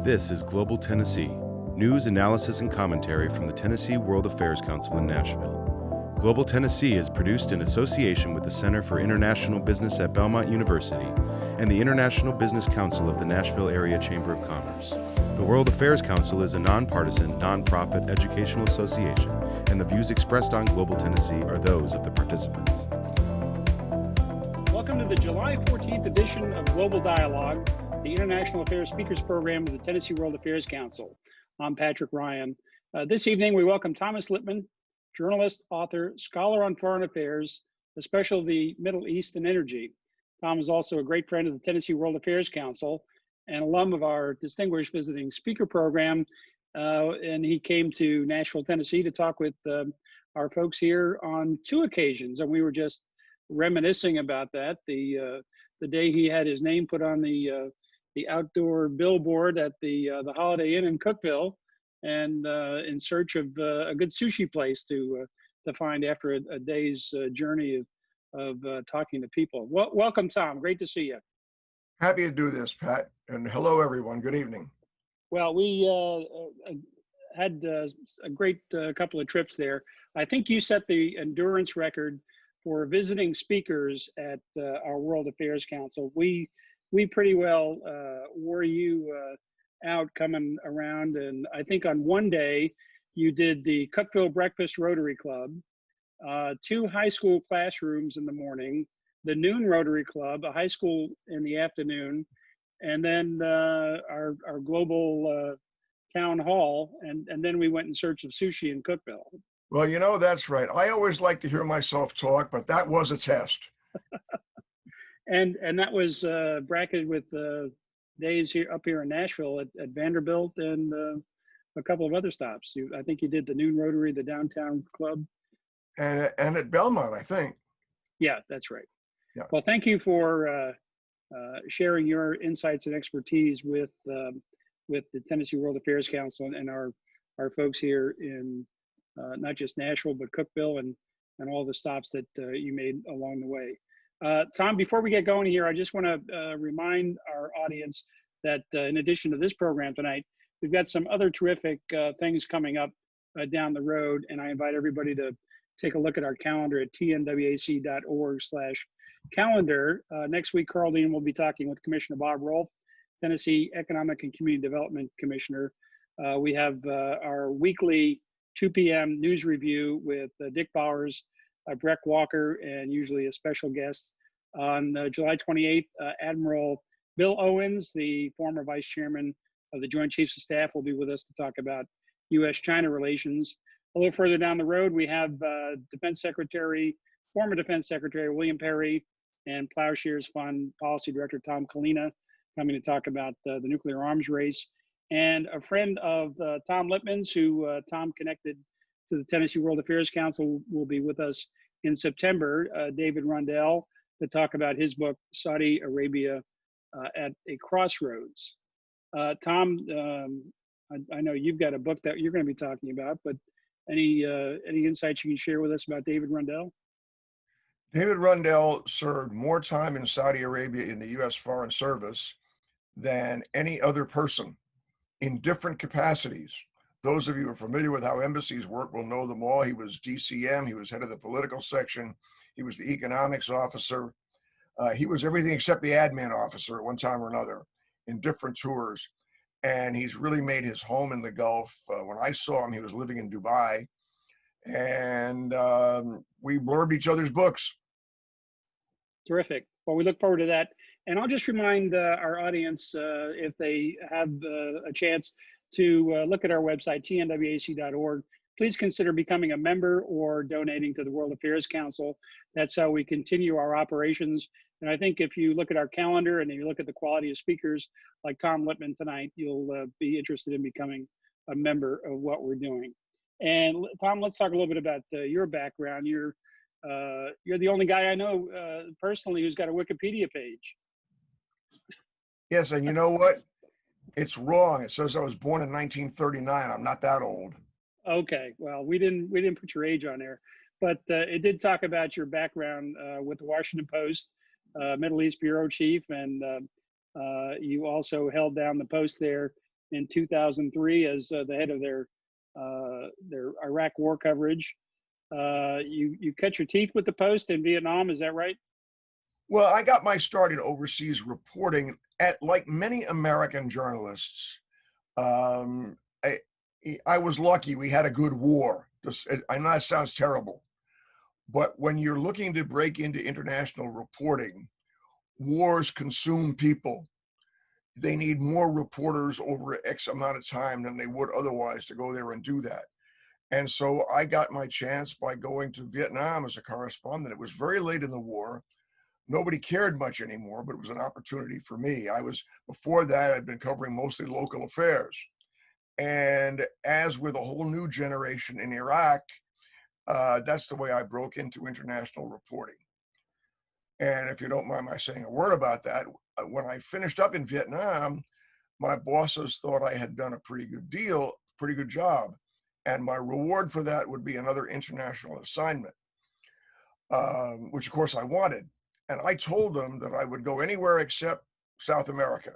This is Global Tennessee, news, analysis, and commentary from the Tennessee World Affairs Council in Nashville. Global Tennessee is produced in association with the Center for International Business at Belmont University and the International Business Council of the Nashville Area Chamber of Commerce. The World Affairs Council is a nonpartisan, nonprofit educational association, and the views expressed on Global Tennessee are those of the participants. Welcome to the July 14th edition of Global Dialogue, the International Affairs Speakers Program of the Tennessee World Affairs Council. I'm Patrick Ryan. This evening, we welcome Thomas Lippman, journalist, author, scholar on foreign affairs, especially the Middle East and energy. Tom is also a great friend of the Tennessee World Affairs Council and alum of our distinguished visiting speaker program. And he came to Nashville, Tennessee to talk with our folks here on two occasions. And we were just reminiscing about that. The day he had his name put on the outdoor billboard at the Holiday Inn in Cookeville, and in search of a good sushi place to find after a day's journey of talking to people. Welcome, Tom. Great to see you. Happy to do this, Pat. And hello, everyone. Good evening. Well, we had a great couple of trips there. I think you set the endurance record for visiting speakers at our World Affairs Council. We pretty well wore you out coming around, and I think on one day you did the Cookeville Breakfast Rotary Club, two high school classrooms in the morning, the noon Rotary Club, a high school in the afternoon, and then our global town hall, and then we went in search of sushi in Cookeville. Well, you know, that's right. I always like to hear myself talk, but that was a test. And that was bracketed with days up here in Nashville at Vanderbilt and a couple of other stops. I think you did the noon Rotary, the downtown club, and at Belmont, I think. Yeah, that's right. Yeah. Well, thank you for sharing your insights and expertise with the Tennessee World Affairs Council and our folks here in not just Nashville but Cookeville and all the stops that you made along the way. Tom, before we get going here, I just want to remind our audience that in addition to this program tonight, we've got some other terrific things coming up down the road, and I invite everybody to take a look at our calendar at tnwac.org/calendar. Next week, Carl Dean will be talking with Commissioner Bob Rolfe, Tennessee Economic and Community Development Commissioner. We have our weekly 2 p.m. news review with Dick Bowers, Breck Walker, and usually a special guest. On July 28th, Admiral Bill Owens, the former vice chairman of the Joint Chiefs of Staff, will be with us to talk about U.S.-China relations. A little further down the road, we have former Defense Secretary William Perry and Plowshares Fund Policy Director Tom Kalina coming to talk about the nuclear arms race. And a friend of Tom Lippman's, who Tom connected to the Tennessee World Affairs Council, will be with us in September, David Rundell, to talk about his book, Saudi Arabia at a Crossroads. Tom, I know you've got a book that you're going to be talking about, but any insights you can share with us about David Rundell? David Rundell served more time in Saudi Arabia in the U.S. Foreign Service than any other person in different capacities. Those of you who are familiar with how embassies work will know them all. He was DCM, he was head of the political section, he was the economics officer. He was everything except the admin officer at one time or another in different tours. And he's really made his home in the Gulf. When I saw him, he was living in Dubai. And we blurbed each other's books. Terrific. Well, we look forward to that. And I'll just remind our audience, if they have a chance to look at our website, tnwac.org, please consider becoming a member or donating to the World Affairs Council. That's how we continue our operations. And I think if you look at our calendar and you look at the quality of speakers like Tom Lippman tonight, you'll be interested in becoming a member of what we're doing. And Tom, let's talk a little bit about your background. You're the only guy I know personally who's got a Wikipedia page. Yes, and you know what? It's wrong. It says I was born in 1939. I'm not that old. Okay, well, we didn't put your age on there, but it did talk about your background with the Washington Post, Middle East bureau chief, and you also held down the post there in 2003 as the head of their Iraq war coverage. You cut your teeth with the Post in Vietnam, is that right? Well, I got my start in overseas reporting at, like many American journalists. Um, I, I was lucky we had a good war. I know that sounds terrible, but when you're looking to break into international reporting, wars consume people. They need more reporters over X amount of time than they would otherwise to go there and do that. And so I got my chance by going to Vietnam as a correspondent. It was very late in the war. Nobody cared much anymore, but it was an opportunity for me. Before that, I'd been covering mostly local affairs. And as with a whole new generation in Iraq, that's the way I broke into international reporting. And if you don't mind my saying a word about that, when I finished up in Vietnam, my bosses thought I had done a pretty good job. And my reward for that would be another international assignment, which of course I wanted. And I told them that I would go anywhere except South America,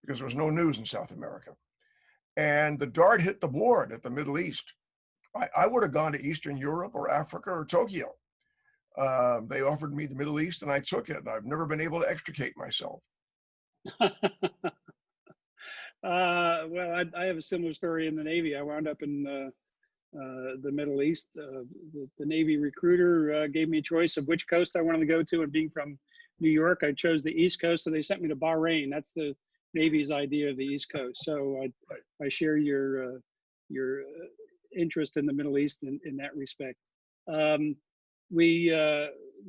because there was no news in South America. And the dart hit the board at the Middle East. I would have gone to Eastern Europe or Africa or Tokyo. They offered me the Middle East and I took it. I've never been able to extricate myself. Well, I have a similar story in the Navy. I wound up in the Middle East. The Navy recruiter gave me a choice of which coast I wanted to go to, and being from New York, I chose the East Coast, so they sent me to Bahrain. That's the Navy's idea of the East Coast. So I share your interest in the Middle East in that respect. We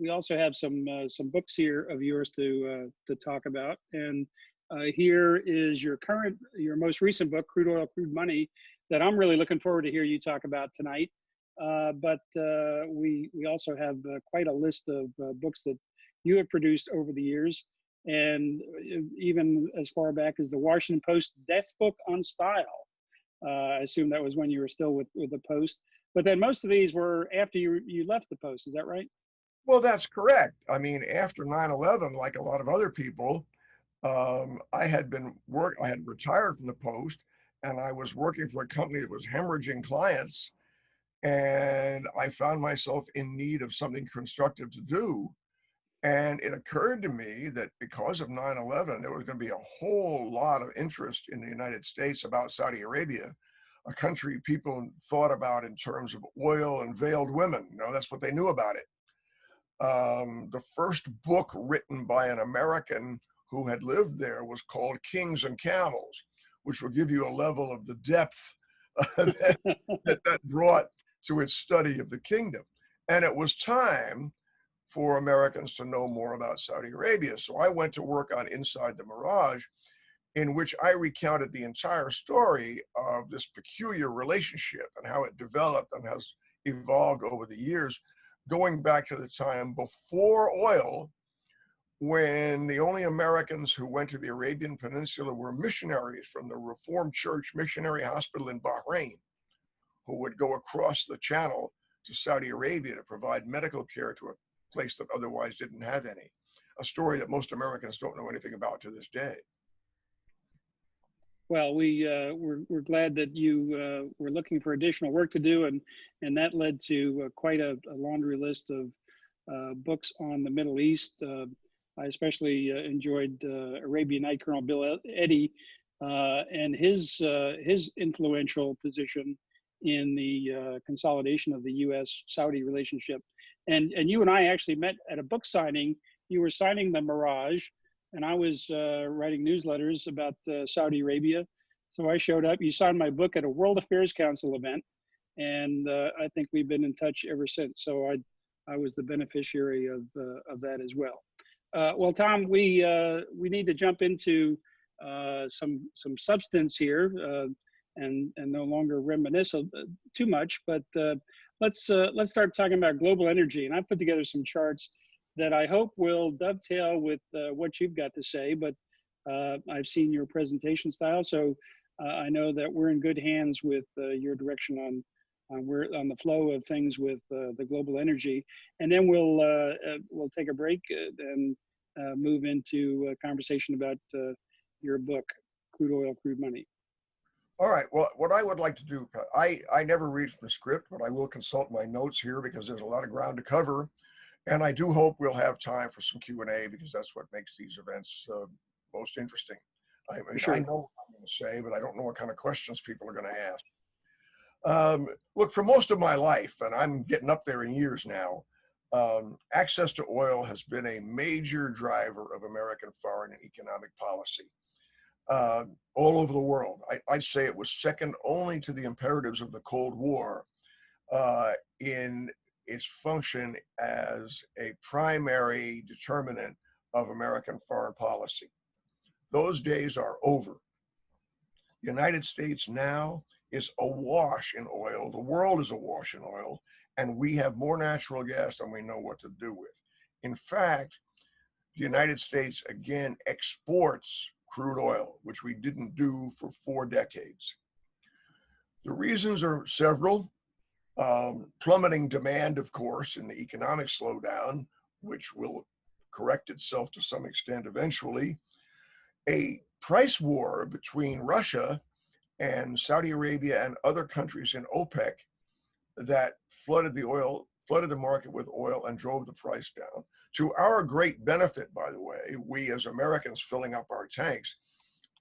also have some books here of yours to talk about, and here is your most recent book, Crude Oil, Crude Money, that I'm really looking forward to hear you talk about tonight. But we also have quite a list of books that you have produced over the years, and even as far back as the Washington Post Desk Book on Style. I assume that was when you were still with the Post. But then most of these were after you left the Post. Is that right? Well, that's correct. I mean, after 9/11, like a lot of other people, I had retired from the Post, and I was working for a company that was hemorrhaging clients, and I found myself in need of something constructive to do. And it occurred to me that because of 9/11, there was going to be a whole lot of interest in the United States about Saudi Arabia, a country people thought about in terms of oil and veiled women. That's what they knew about it. The first book written by an American who had lived there was called Kings and Camels, which will give you a level of the depth that brought to its study of the kingdom. And it was time for Americans to know more about Saudi Arabia. So I went to work on Inside the Mirage, in which I recounted the entire story of this peculiar relationship and how it developed and has evolved over the years, going back to the time before oil, when the only Americans who went to the Arabian Peninsula were missionaries from the Reformed Church Missionary Hospital in Bahrain, who would go across the channel to Saudi Arabia to provide medical care to a place that otherwise didn't have any. A story that most Americans don't know anything about to this day. Well, we're glad that you were looking for additional work to do, and that led to quite a laundry list of books on the Middle East. I especially enjoyed Arabian Night Colonel Bill Eddy and his influential position in the consolidation of the U.S.-Saudi relationship. And you and I actually met at a book signing. You were signing the Mirage, and I was writing newsletters about Saudi Arabia. So I showed up. You signed my book at a World Affairs Council event, and I think we've been in touch ever since. So I was the beneficiary of that as well. Well, Tom, we need to jump into some substance here and no longer reminisce too much. But let's start talking about global energy. And I put together some charts that I hope will dovetail with what you've got to say. But I've seen your presentation style, so I know that we're in good hands with your direction on the flow of things with the global energy. And then we'll take a break and move into a conversation about your book, Crude Oil, Crude Money. All right. Well, what I would like to do, I never read from the script, but I will consult my notes here because there's a lot of ground to cover. And I do hope we'll have time for some Q&A because that's what makes these events most interesting. I For mean, I sure. know what I'm going to say, but I don't know what kind of questions people are going to ask. Look, for most of my life, and I'm getting up there in years now, access to oil has been a major driver of American foreign and economic policy all over the world. I'd say it was second only to the imperatives of the Cold War in its function as a primary determinant of American foreign policy. Those days are over. The United States now is awash in oil. The world is awash in oil, and we have more natural gas than we know what to do with. In fact, the United States again exports crude oil, which we didn't do for 4 decades. The reasons are several. Plummeting demand, of course, and the economic slowdown, which will correct itself to some extent eventually. A price war between Russia and Saudi Arabia and other countries in OPEC that flooded the market with oil and drove the price down. To our great benefit, by the way, we as Americans filling up our tanks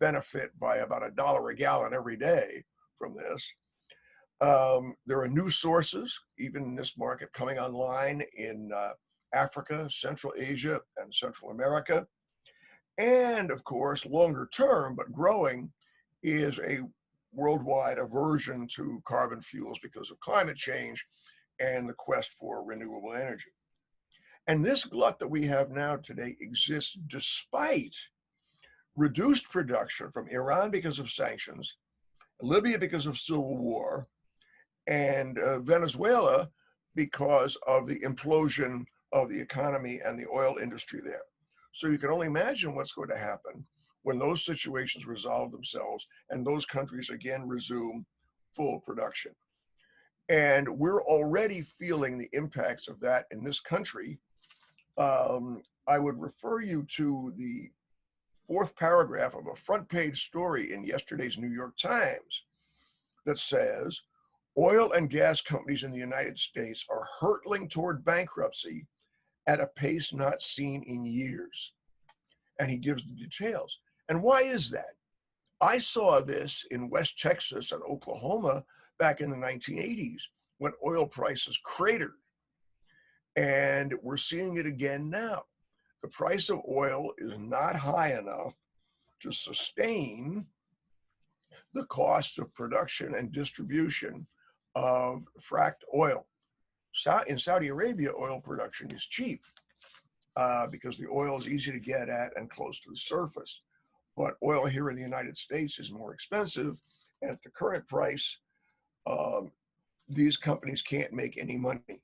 benefit by about $1 a gallon every day from this. There are new sources, even in this market, coming online in Africa, Central Asia, and Central America. And of course, longer term, but growing, is a worldwide aversion to carbon fuels because of climate change and the quest for renewable energy. And this glut that we have now today exists despite reduced production from Iran because of sanctions, Libya because of civil war, and Venezuela because of the implosion of the economy and the oil industry there. So you can only imagine what's going to happen when those situations resolve themselves and those countries again resume full production. And we're already feeling the impacts of that in this country. I would refer you to the 4th paragraph of a front page story in yesterday's New York Times that says, oil and gas companies in the United States are hurtling toward bankruptcy at a pace not seen in years. And he gives the details. And why is that? I saw this in West Texas and Oklahoma back in the 1980s when oil prices cratered. And we're seeing it again now. The price of oil is not high enough to sustain the cost of production and distribution of fracked oil. In Saudi Arabia, oil production is cheap because the oil is easy to get at and close to the surface. But oil here in the United States is more expensive. And at the current price, these companies can't make any money.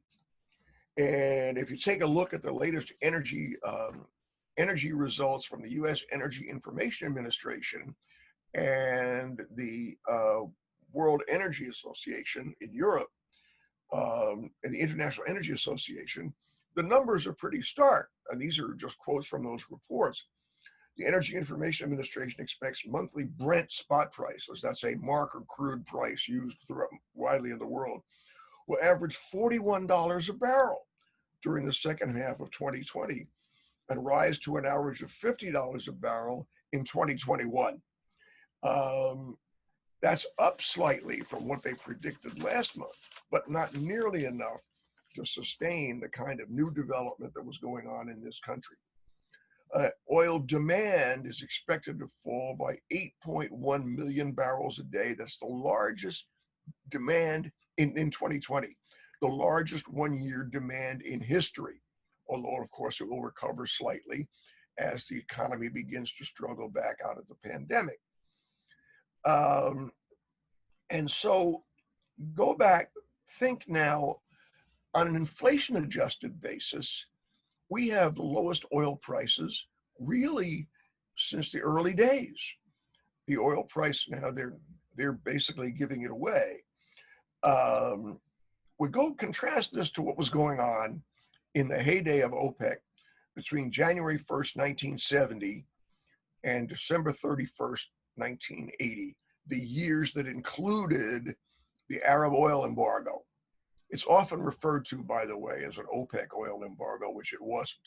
And if you take a look at the latest energy results from the U.S. Energy Information Administration and the World Energy Association in Europe, and the International Energy Association, the numbers are pretty stark. And these are just quotes from those reports. The Energy Information Administration expects monthly Brent spot prices, that's a marker crude price used throughout widely in the world, will average $41 a barrel during the second half of 2020 and rise to an average of $50 a barrel in 2021. That's up slightly from what they predicted last month, but not nearly enough to sustain the kind of new development that was going on in this country. Oil demand is expected to fall by 8.1 million barrels a day. That's the largest demand in 2020, the largest one-year demand in history, although of course it will recover slightly as the economy begins to struggle back out of the pandemic. And so go back, think now on an inflation adjusted basis, we have the lowest oil prices really since the early days. The oil price now, they're basically giving it away. We go contrast this to what was going on in the heyday of OPEC between January 1st, 1970 and December 31st, 1980. the years that included the Arab oil embargo. It's often referred to, by the way, as an OPEC oil embargo, which it wasn't.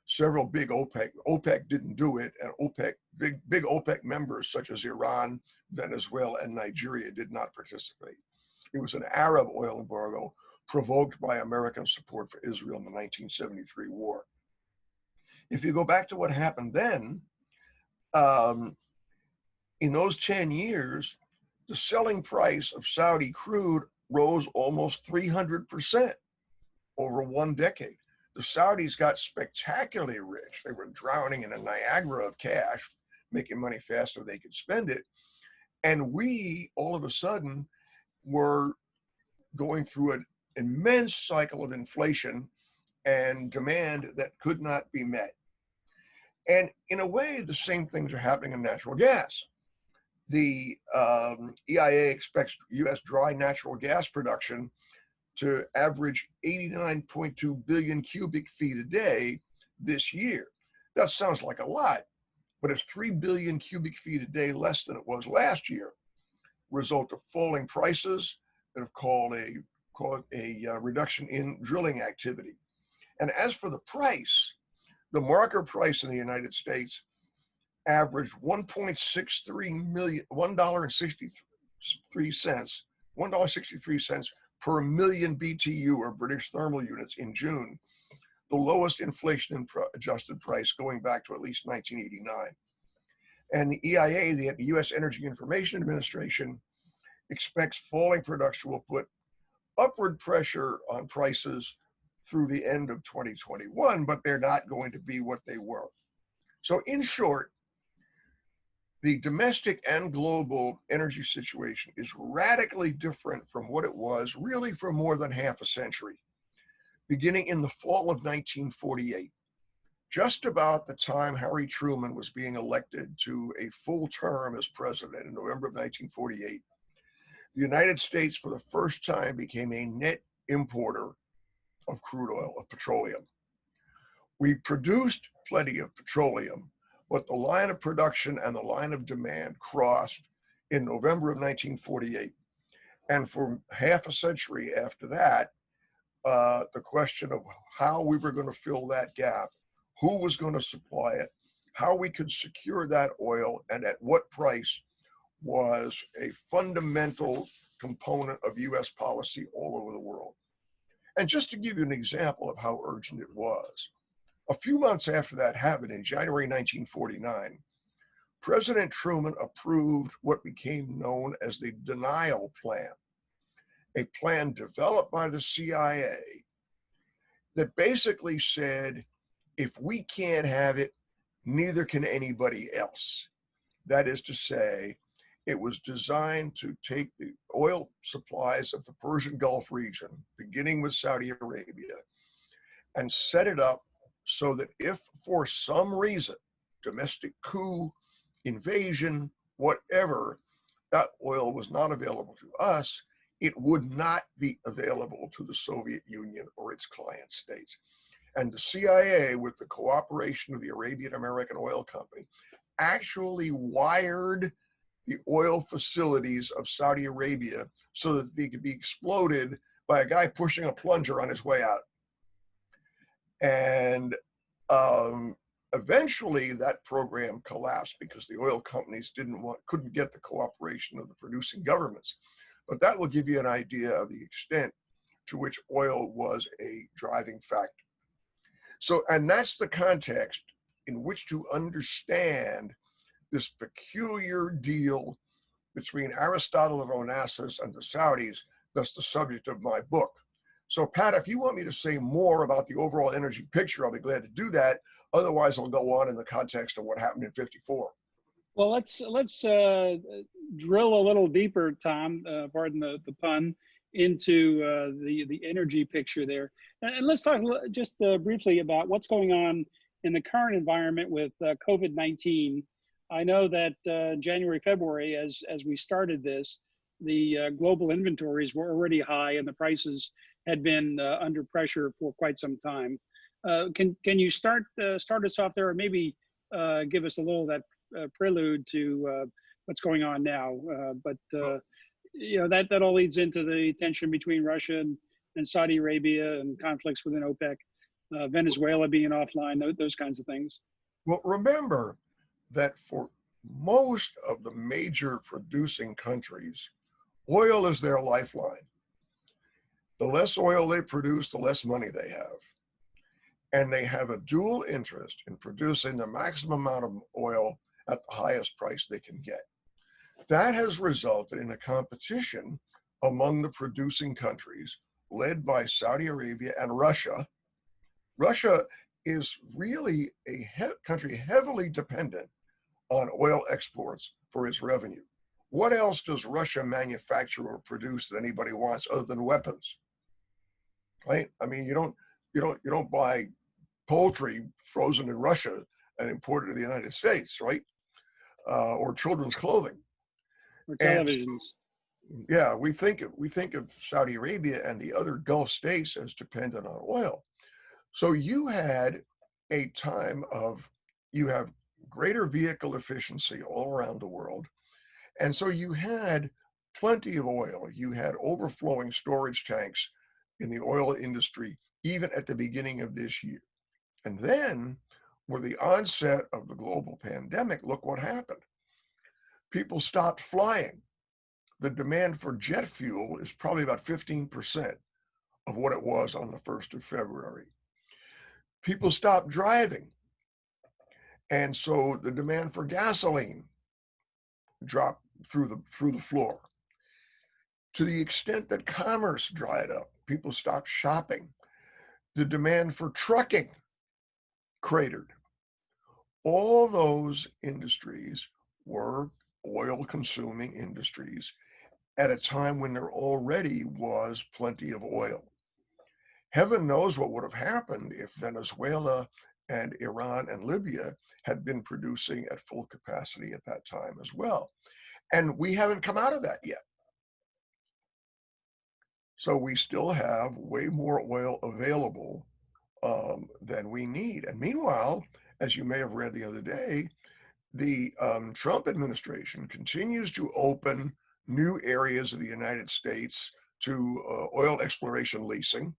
Several big OPEC didn't do it, and big OPEC members such as Iran, Venezuela, and Nigeria did not participate. It was an Arab oil embargo provoked by American support for Israel in the 1973 war. If you go back to what happened then, in those 10 years, the selling price of Saudi crude rose almost 300% over one decade. The Saudis got spectacularly rich. They were drowning in a Niagara of cash, making money faster than they could spend it. And we, all of a sudden, were going through an immense cycle of inflation and demand that could not be met. And in a way, the same things are happening in natural gas. The EIA expects U.S. dry natural gas production to average 89.2 billion cubic feet a day this year. That sounds like a lot, but it's 3 billion cubic feet a day less than it was last year, result of falling prices that have caused a reduction in drilling activity. And as for the price, the marker price in the United States averaged $1.63 per million BTU or British thermal units in June, the lowest inflation adjusted price going back to at least 1989. And the EIA, the U.S. Energy Information Administration, expects falling production will put upward pressure on prices through the end of 2021, but they're not going to be what they were. So in short, the domestic and global energy situation is radically different from what it was really for more than half a century. Beginning in the fall of 1948, just about the time Harry Truman was being elected to a full term as president in November of 1948, the United States for the first time became a net importer of crude oil, of petroleum. We produced plenty of petroleum, but the line of production and the line of demand crossed in November of 1948. And for half a century after that, the question of how we were going to fill that gap, who was going to supply it, how we could secure that oil, and at what price was a fundamental component of US policy all over the world. And just to give you an example of how urgent it was, a few months after that happened, in January 1949, President Truman approved what became known as the Denial Plan, a plan developed by the CIA that basically said, if we can't have it, neither can anybody else. That is to say, it was designed to take the oil supplies of the Persian Gulf region, beginning with Saudi Arabia, and set it up so that if for some reason, domestic coup, invasion, whatever, that oil was not available to us, it would not be available to the Soviet Union or its client states. And the CIA, with the cooperation of the Arabian American Oil Company, actually wired the oil facilities of Saudi Arabia so that they could be exploded by a guy pushing a plunger on his way out. And eventually that program collapsed because the oil companies couldn't get the cooperation of the producing governments. But that will give you an idea of the extent to which oil was a driving factor. So, and that's the context in which to understand this peculiar deal between Aristotle of Onassis and the Saudis. That's the subject of my book. So Pat, if you want me to say more about the overall energy picture, I'll be glad to do that. Otherwise, I'll go on in the context of what happened in '54. Well, let's drill a little deeper, Tom, pardon the pun, into the energy picture there. And let's talk just briefly about what's going on in the current environment with COVID-19. I know that January, February, as we started this, the global inventories were already high and the prices had been under pressure for quite some time. Can you start us off there, or maybe give us a little of that prelude to what's going on now. But that all leads into the tension between Russia and Saudi Arabia and conflicts within OPEC, Venezuela being offline, those kinds of things. Well, remember that for most of the major producing countries, oil is their lifeline. The less oil they produce, the less money they have. And they have a dual interest in producing the maximum amount of oil at the highest price they can get. That has resulted in a competition among the producing countries led by Saudi Arabia and Russia. Russia is really a country heavily dependent on oil exports for its revenue. What else does Russia manufacture or produce that anybody wants other than weapons? Right? I mean, you don't buy poultry frozen in Russia and imported to the United States, right? Or children's clothing. Or televisions. And, yeah, we think of Saudi Arabia and the other Gulf states as dependent on oil. So you had a time of, you have greater vehicle efficiency all around the world. And so you had plenty of oil. You had overflowing storage tanks in the oil industry, even at the beginning of this year. And then with the onset of the global pandemic, look what happened. People stopped flying. The demand for jet fuel is probably about 15% of what it was on the 1st of February. People stopped driving. And so the demand for gasoline dropped through the floor. To the extent that commerce dried up, people stopped shopping. The demand for trucking cratered. All those industries were oil-consuming industries at a time when there already was plenty of oil. Heaven knows what would have happened if Venezuela and Iran and Libya had been producing at full capacity at that time as well. And we haven't come out of that yet. So we still have way more oil available than we need. And meanwhile, as you may have read the other day, the Trump administration continues to open new areas of the United States to oil exploration leasing.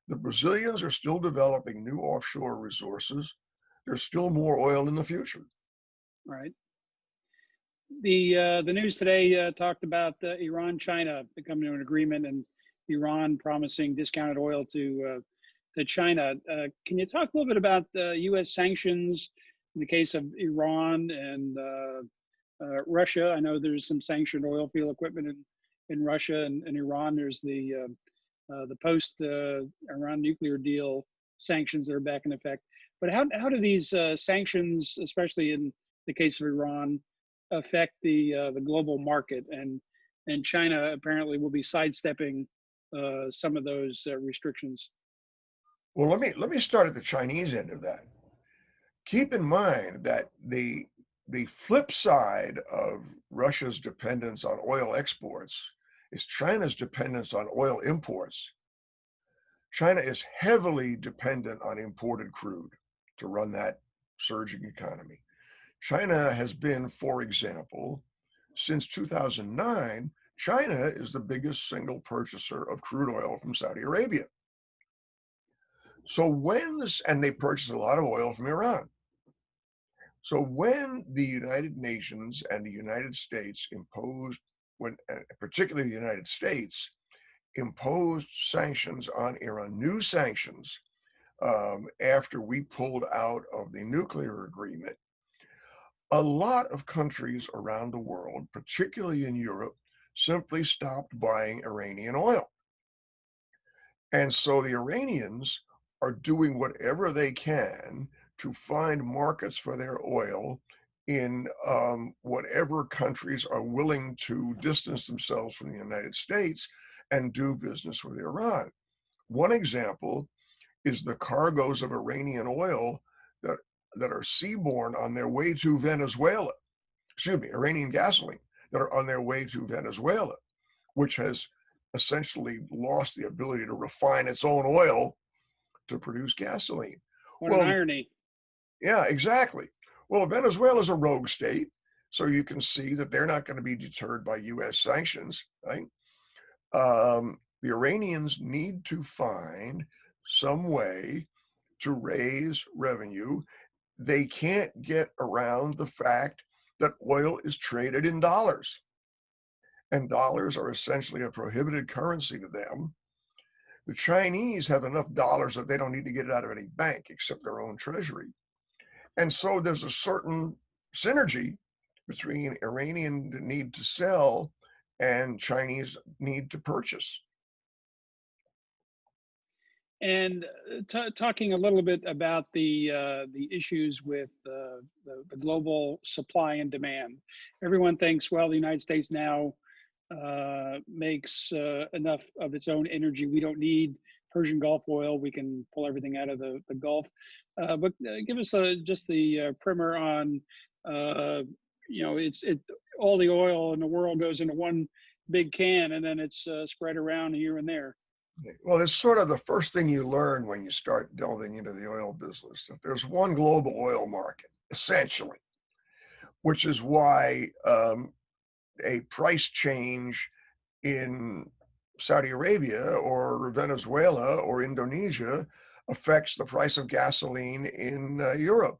The Brazilians are still developing new offshore resources. There's still more oil in the future. Right. The news today talked about Iran, China coming to an agreement, and Iran promising discounted oil to China. Can you talk a little bit about U.S. sanctions in the case of Iran and Russia? I know there's some sanctioned oil field equipment in Russia and Iran. There's the post-Iran nuclear deal sanctions that are back in effect. But how do these sanctions, especially in the case of Iran, affect the global market? And China apparently will be sidestepping some of those restrictions. Well, let me start at the Chinese end of that. Keep in mind that the flip side of Russia's dependence on oil exports is China's dependence on oil imports. China is heavily dependent on imported crude to run that surging economy. China has been, for example, since 2009, China is the biggest single purchaser of crude oil from Saudi Arabia. So and they purchase a lot of oil from Iran. So when the United Nations and the United States particularly the United States, imposed sanctions on Iran, new sanctions, after we pulled out of the nuclear agreement, a lot of countries around the world, particularly in Europe, simply stopped buying Iranian oil. And so the Iranians are doing whatever they can to find markets for their oil in whatever countries are willing to distance themselves from the United States and do business with Iran. One example is the cargoes of Iranian oil that are seaborne on their way to Venezuela, Iranian gasoline that are on their way to Venezuela, which has essentially lost the ability to refine its own oil to produce gasoline. What an irony. Yeah, exactly. Well, Venezuela is a rogue state. So you can see that they're not going to be deterred by US sanctions, right? The Iranians need to find some way to raise revenue. They can't get around the fact that oil is traded in dollars, and dollars are essentially a prohibited currency to them. The Chinese have enough dollars that they don't need to get it out of any bank except their own treasury. And so there's a certain synergy between Iranian need to sell and Chinese need to purchase. And talking a little bit about the issues with the global supply and demand. Everyone thinks, well, the United States now makes enough of its own energy. We don't need Persian Gulf oil. We can pull everything out of the Gulf. But give us just the primer on, all the oil in the world goes into one big can, and then it's spread around here and there. Well, it's sort of the first thing you learn when you start delving into the oil business, that there's one global oil market, essentially, which is why a price change in Saudi Arabia or Venezuela or Indonesia affects the price of gasoline in Europe.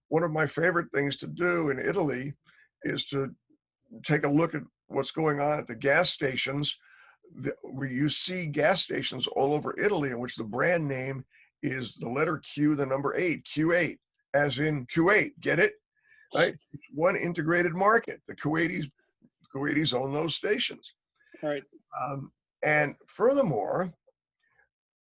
One of my favorite things to do in Italy is to take a look at what's going on at the gas stations, where you see gas stations all over Italy in which the brand name is the letter Q, the number 8, Q8, as in Kuwait. Get it? Right? It's one integrated market. The Kuwaitis own those stations. Right. And furthermore,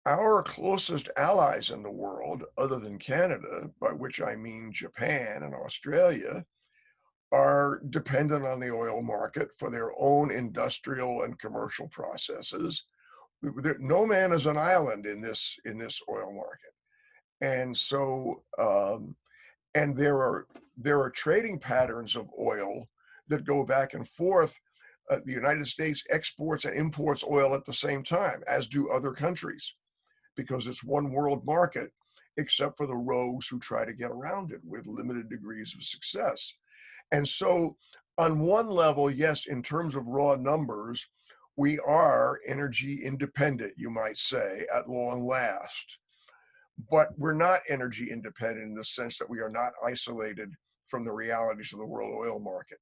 our closest allies in the world, other than Canada, by which I mean Japan and Australia, are dependent on the oil market for their own industrial and commercial processes. No man is an island in this oil market, and so and there are trading patterns of oil that go back and forth. The United States exports and imports oil at the same time, as do other countries, because it's one world market, except for the rogues who try to get around it with limited degrees of success. And so on one level, yes, in terms of raw numbers, we are energy independent, you might say, at long last. But we're not energy independent in the sense that we are not isolated from the realities of the world oil market.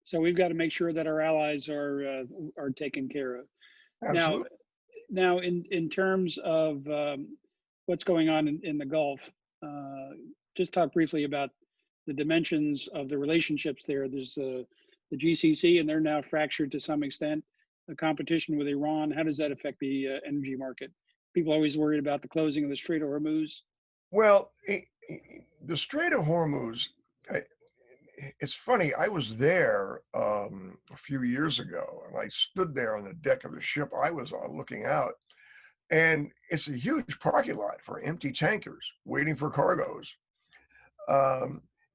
So we've got to make sure that our allies are taken care of. Absolutely. Now in terms of what's going on in the Gulf, just talk briefly about the dimensions of the relationships there. There's the GCC, and they're now fractured to some extent. The competition with Iran, how does that affect the energy market? People are always worried about the closing of the Strait of Hormuz. Well, the Strait of Hormuz, it's funny, I was there a few years ago, and I stood there on the deck of the ship I was on looking out, and it's a huge parking lot for empty tankers waiting for cargoes.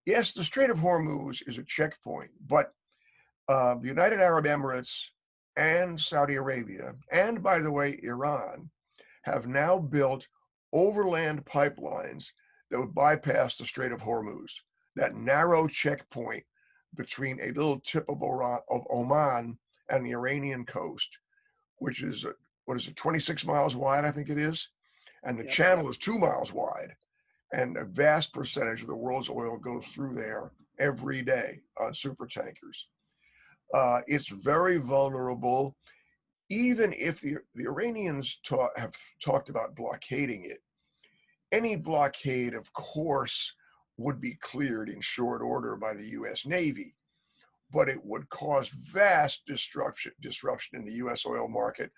Yes, the Strait of Hormuz is a checkpoint, but the United Arab Emirates and Saudi Arabia, and by the way, Iran, have now built overland pipelines that would bypass the Strait of Hormuz, that narrow checkpoint between a little tip of Oman and the Iranian coast, which is, 26 miles wide, I think it is, and the Yep. channel is 2 miles wide. And a vast percentage of the world's oil goes through there every day on super tankers. It's very vulnerable. Even if the Iranians have talked about blockading it, any blockade, of course, would be cleared in short order by the US Navy, but it would cause vast disruption in the US oil market.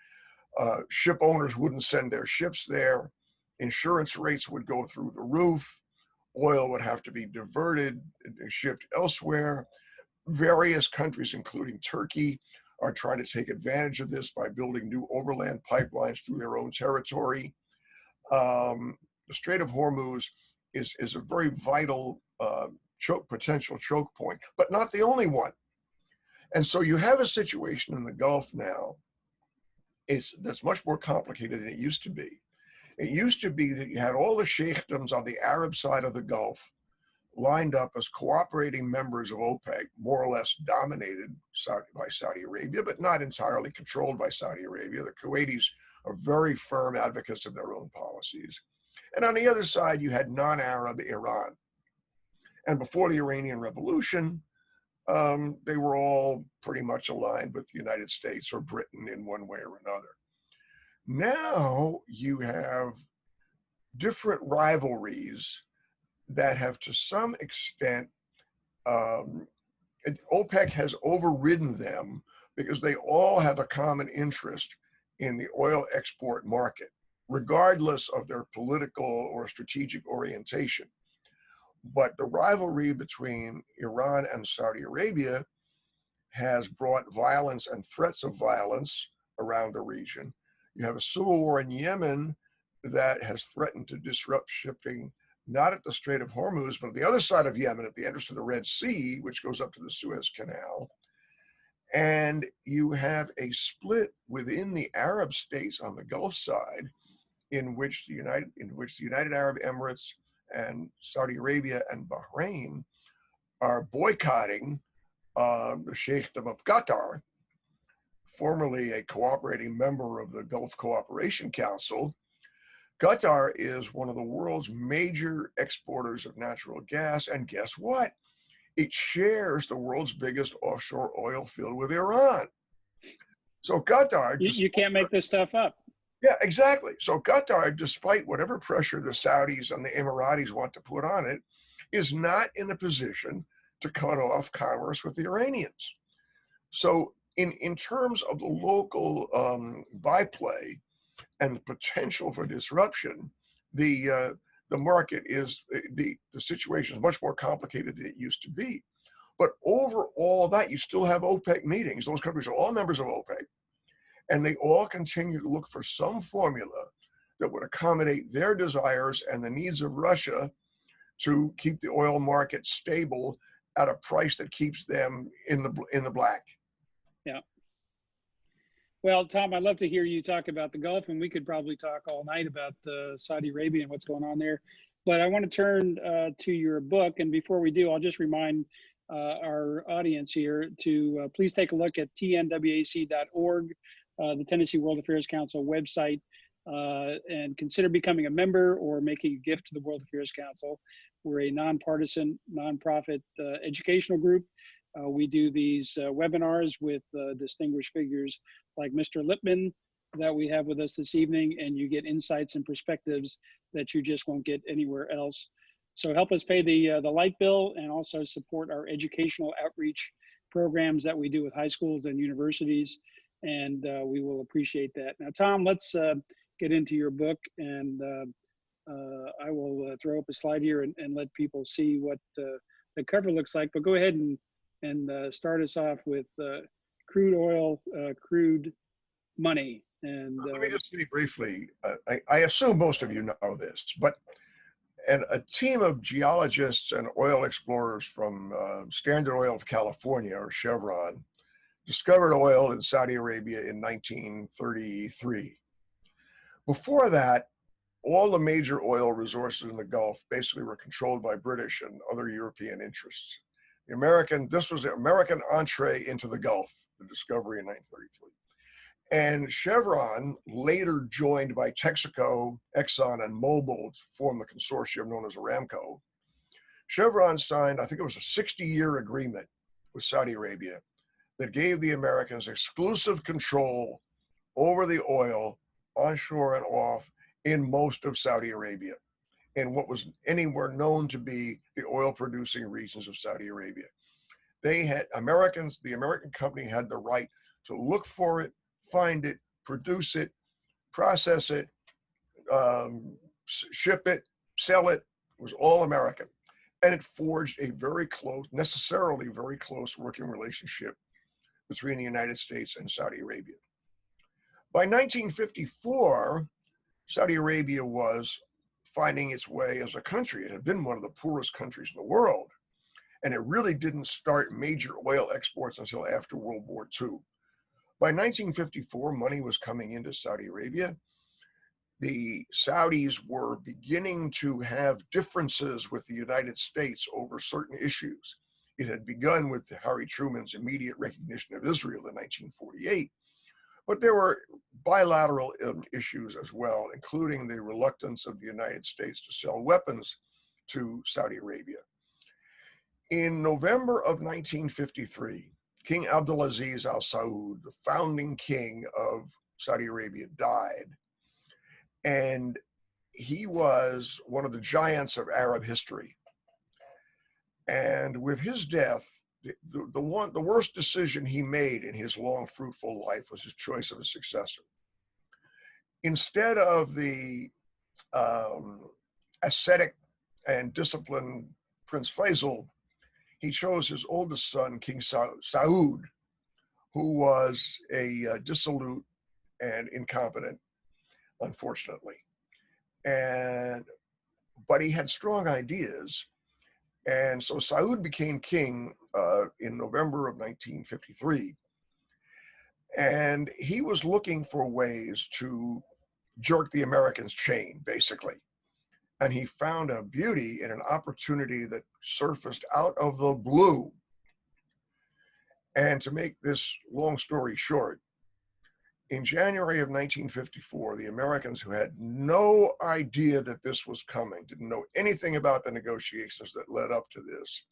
Ship owners wouldn't send their ships there. Insurance rates would go through the roof. Oil would have to be diverted and shipped elsewhere. Various countries, including Turkey, are trying to take advantage of this by building new overland pipelines through their own territory. The Strait of Hormuz is a very vital potential choke point, but not the only one. And so you have a situation in the Gulf now that's much more complicated than it used to be. It used to be that you had all the sheikdoms on the Arab side of the Gulf, lined up as cooperating members of OPEC, more or less dominated by Saudi Arabia, but not entirely controlled by Saudi Arabia. The Kuwaitis are very firm advocates of their own policies. And on the other side, you had non-Arab Iran. And before the Iranian Revolution, they were all pretty much aligned with the United States or Britain in one way or another. Now you have different rivalries that have, to some extent, OPEC has overridden them because they all have a common interest in the oil export market, regardless of their political or strategic orientation. But the rivalry between Iran and Saudi Arabia has brought violence and threats of violence around the region. You have a civil war in Yemen that has threatened to disrupt shipping, not at the Strait of Hormuz, but at the other side of Yemen, at the entrance to the Red Sea, which goes up to the Suez Canal. And you have a split within the Arab states on the Gulf side, in which the United Arab Emirates and Saudi Arabia and Bahrain are boycotting the Sheikhdom of Qatar, formerly a cooperating member of the Gulf Cooperation Council. Qatar is one of the world's major exporters of natural gas, and guess what? It shares the world's biggest offshore oil field with Iran. So Qatar— You can't make this stuff up. Yeah, exactly. So Qatar, despite whatever pressure the Saudis and the Emiratis want to put on it, is not in a position to cut off commerce with the Iranians. So in terms of the local byplay and the potential for disruption, the market is, the situation is much more complicated than it used to be. But over all that, you still have OPEC meetings. Those countries are all members of OPEC, and they all continue to look for some formula that would accommodate their desires and the needs of Russia to keep the oil market stable at a price that keeps them in the black. Yeah. Well, Tom, I'd love to hear you talk about the Gulf, and we could probably talk all night about Saudi Arabia and what's going on there. But I want to turn to your book. And before we do, I'll just remind our audience here to please take a look at tnwac.org, the Tennessee World Affairs Council website, and consider becoming a member or making a gift to the World Affairs Council. We're a nonpartisan, nonprofit educational group. We do these webinars with distinguished figures like Mr. Lippman that we have with us this evening, and you get insights and perspectives that you just won't get anywhere else. So help us pay the light bill, and also support our educational outreach programs that we do with high schools and universities, and we will appreciate that. Now, Tom, let's get into your book, and I will throw up a slide here and let people see what the cover looks like. But go ahead and start us off with crude oil, crude money. And let me just say briefly, I assume most of you know this, but a team of geologists and oil explorers from Standard Oil of California, or Chevron, discovered oil in Saudi Arabia in 1933. Before that, all the major oil resources in the Gulf basically were controlled by British and other European interests. This was the American entree into the Gulf, the discovery in 1933. And Chevron, later joined by Texaco, Exxon, and Mobil to form the consortium known as Aramco, Chevron signed, I think it was a 60-year agreement with Saudi Arabia that gave the Americans exclusive control over the oil onshore and off in most of Saudi Arabia, in what was anywhere known to be the oil-producing regions of Saudi Arabia. They had the American company had the right to look for it, find it, produce it, process it, ship it, sell it. It was all American. And it forged a necessarily very close working relationship between the United States and Saudi Arabia. By 1954, Saudi Arabia was finding its way as a country. It had been one of the poorest countries in the world, and it really didn't start major oil exports until after World War II. By 1954, money was coming into Saudi Arabia. the Saudis were beginning to have differences with the United States over certain issues. It had begun with Harry Truman's immediate recognition of Israel in 1948, but there were bilateral issues as well, including the reluctance of the United States to sell weapons to Saudi Arabia. In November of 1953, King Abdulaziz Al Saud, the founding king of Saudi Arabia, died. And he was one of the giants of Arab history. And with his death, the worst decision he made in his long, fruitful life was his choice of a successor. Instead of the ascetic and disciplined Prince Faisal, he chose his oldest son, King Saud, who was a dissolute and incompetent, unfortunately. But he had strong ideas. And so Saud became king in November of 1953. And he was looking for ways to jerk the Americans' chain, basically. And he found a beauty and an opportunity that surfaced out of the blue. And to make this long story short, in January of 1954, the Americans, who had no idea that this was coming, didn't know anything about the negotiations that led up to this,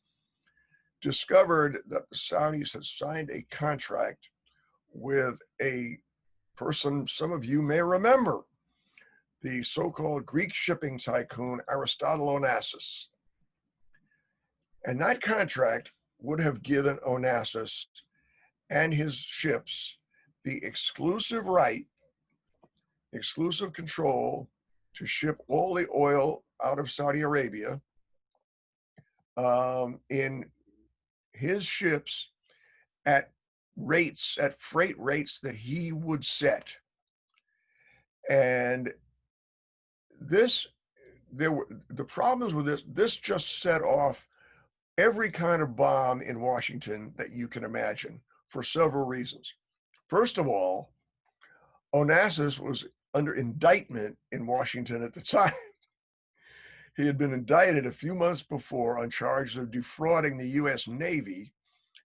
discovered that the Saudis had signed a contract with a person some of you may remember, the so-called Greek shipping tycoon Aristotle Onassis. And that contract would have given Onassis and his ships the exclusive right, exclusive control to ship all the oil out of Saudi Arabia in his ships at freight rates that he would set. And the problems with this just set off every kind of bomb in Washington that you can imagine for several reasons. First of all, Onassis was under indictment in Washington at the time. He had been indicted a few months before on charges of defrauding the U.S. Navy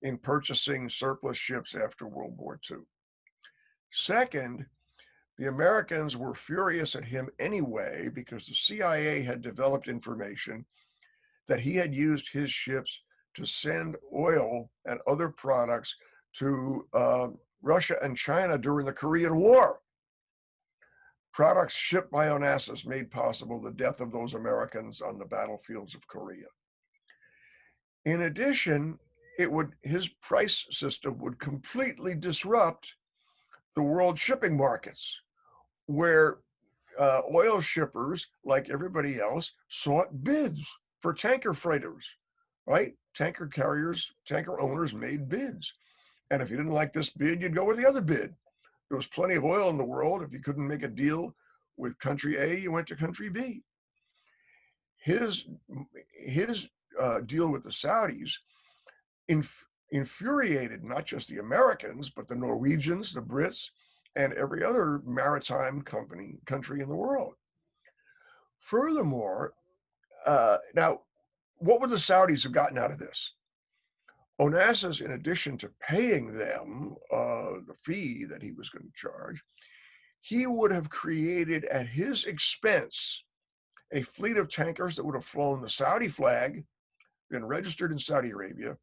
in purchasing surplus ships after World War II. Second, the Americans were furious at him anyway because the CIA had developed information that he had used his ships to send oil and other products to Russia and China during the Korean War. Products shipped by Onassis made possible the death of those Americans on the battlefields of Korea. In addition, his price system would completely disrupt the world shipping markets, where oil shippers, like everybody else, sought bids for tanker freighters, right? Tanker owners made bids. And if you didn't like this bid, you'd go with the other bid. There was plenty of oil in the world. If you couldn't make a deal with country A, you went to country B. His deal with the Saudis infuriated not just the Americans, but the Norwegians, the Brits, and every other maritime country in the world. Furthermore, now, what would the Saudis have gotten out of this? Onassis, in addition to paying them the fee that he was going to charge, he would have created at his expense a fleet of tankers that would have flown the Saudi flag, been registered in Saudi Arabia,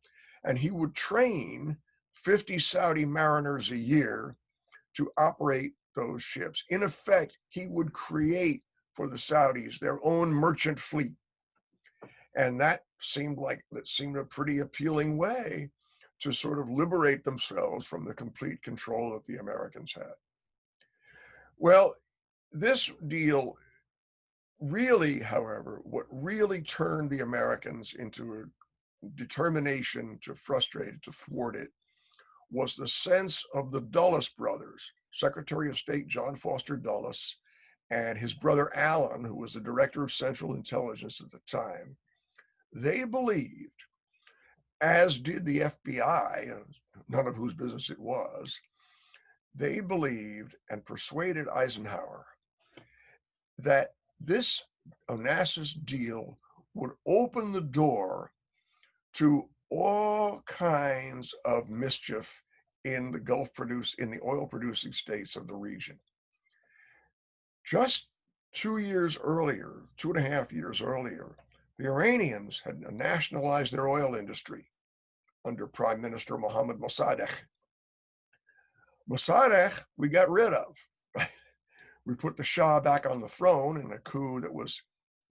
and he would train 50 Saudi mariners a year to operate those ships. In effect, he would create for the Saudis their own merchant fleet. And that seemed a pretty appealing way to sort of liberate themselves from the complete control that the Americans had. Well, this deal really, however, what really turned the Americans into a determination to frustrate it, to thwart it, was the sense of the Dulles brothers, Secretary of State John Foster Dulles and his brother Alan, who was the director of Central Intelligence at the time. They believed, as did the FBI, none of whose business it was, they believed and persuaded Eisenhower that this Onassis deal would open the door to all kinds of mischief in the in the oil producing states of the region. Just 2 years earlier, 2.5 years earlier, the Iranians had nationalized their oil industry under Prime Minister Mohammad Mossadegh. Mossadegh, we got rid of. We put the Shah back on the throne in a coup that was,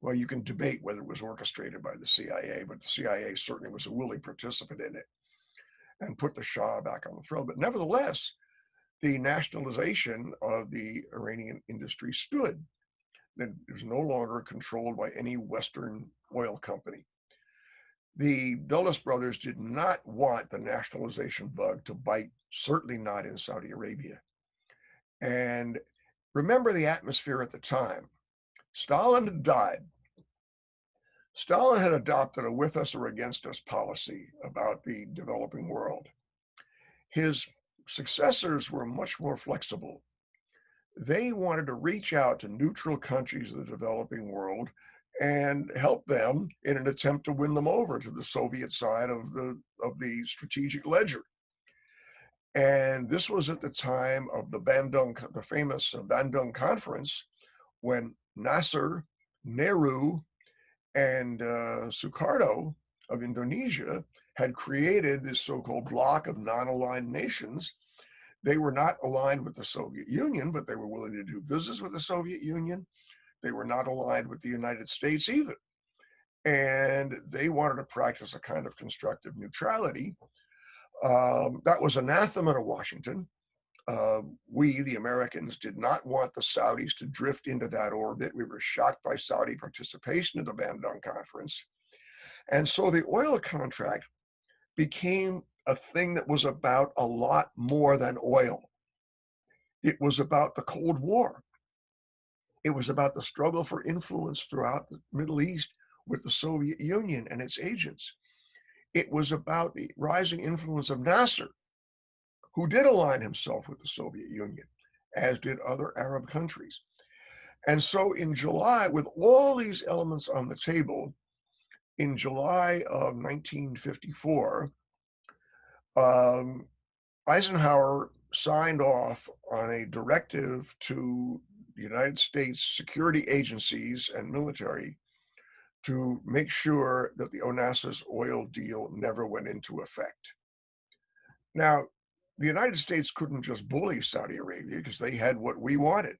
well, you can debate whether it was orchestrated by the CIA, but the CIA certainly was a willing participant in it, and put the Shah back on the throne. But nevertheless, the nationalization of the Iranian industry stood. That it was no longer controlled by any Western oil company. The Dulles brothers did not want the nationalization bug to bite, certainly not in Saudi Arabia. And remember the atmosphere at the time. Stalin had died. Stalin had adopted a with us or against us policy about the developing world. His successors were much more flexible. They wanted to reach out to neutral countries of the developing world and help them in an attempt to win them over to the Soviet side of the strategic ledger. And this was at the time of the famous Bandung Conference, when Nasser, Nehru, and Sukarno of Indonesia had created this so-called bloc of non-aligned nations. They were not aligned with the Soviet Union, but they were willing to do business with the Soviet Union. They were not aligned with the United States either. And they wanted to practice a kind of constructive neutrality. That was anathema to Washington. We, the Americans, did not want the Saudis to drift into that orbit. We were shocked by Saudi participation in the Bandung Conference. And so the oil contract became a thing that was about a lot more than oil. It was about the Cold War. It was about the struggle for influence throughout the Middle East with the Soviet Union and its agents. It was about the rising influence of Nasser, who did align himself with the Soviet Union, as did other Arab countries. And so in July, with all these elements on the table, in July of 1954, Eisenhower signed off on a directive to the United States security agencies and military to make sure that the Onassis oil deal never went into effect. Now, the United States couldn't just bully Saudi Arabia because they had what we wanted,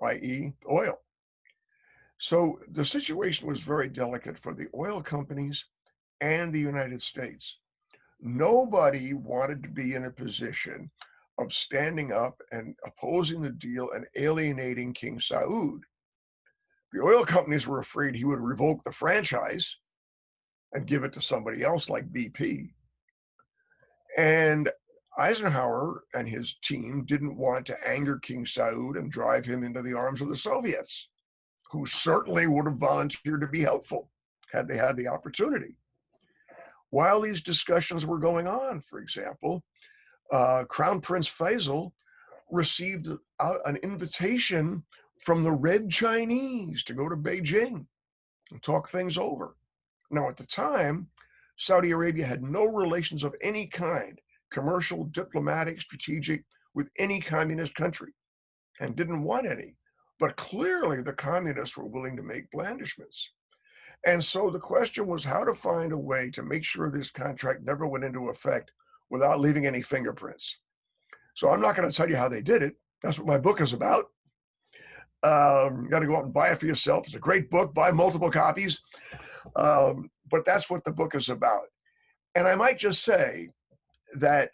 i.e. oil. So the situation was very delicate for the oil companies and the United States. Nobody wanted to be in a position of standing up and opposing the deal and alienating King Saud. The oil companies were afraid he would revoke the franchise and give it to somebody else like BP. And Eisenhower and his team didn't want to anger King Saud and drive him into the arms of the Soviets, who certainly would have volunteered to be helpful had they had the opportunity. While these discussions were going on, for example, Crown Prince Faisal received an invitation from the Red Chinese to go to Beijing and talk things over. Now, at the time, Saudi Arabia had no relations of any kind, commercial, diplomatic, strategic, with any communist country, and didn't want any. But clearly, the communists were willing to make blandishments. And so the question was how to find a way to make sure this contract never went into effect without leaving any fingerprints. So I'm not going to tell you how they did it. That's what my book is about. You got to go out and buy it for yourself. It's a great book, buy multiple copies. But that's what the book is about. And I might just say that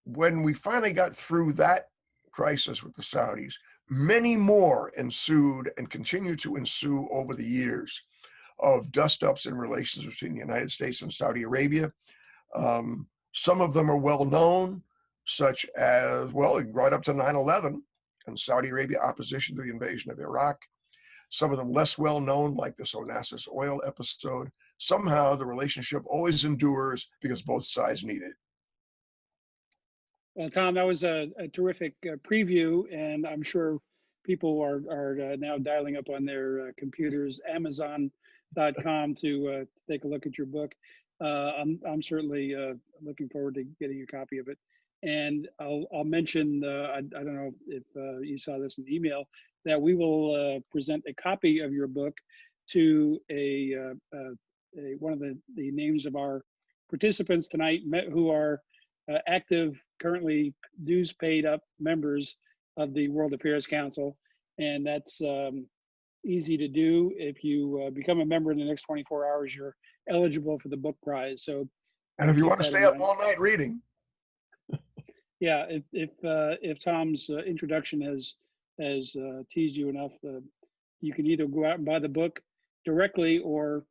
when we finally got through that crisis with the Saudis, many more ensued and continue to ensue over the years of dust-ups in relations between the United States and Saudi Arabia. Some of them are well known, such as, well, right up to 9/11 and Saudi Arabia opposition to the invasion of Iraq. Some of them less well known, like this Onassis oil episode. Somehow the relationship always endures because both sides need it. Well, Tom, that was a terrific preview, and I'm sure people are now dialing up on their computers, Amazon.com to take a look at your book. I'm certainly looking forward to getting a copy of it. And I'll mention, I don't know if you saw this in the email, that we will present a copy of your book to one of the names of our participants tonight who are active, currently dues paid up members of the World Affairs Council. And that's easy to do. If you become a member in the next 24 hours, you're eligible for the book prize. So, and if you want to stay up all night reading. Yeah, if Tom's introduction has teased you enough, you can either go out and buy the book directly or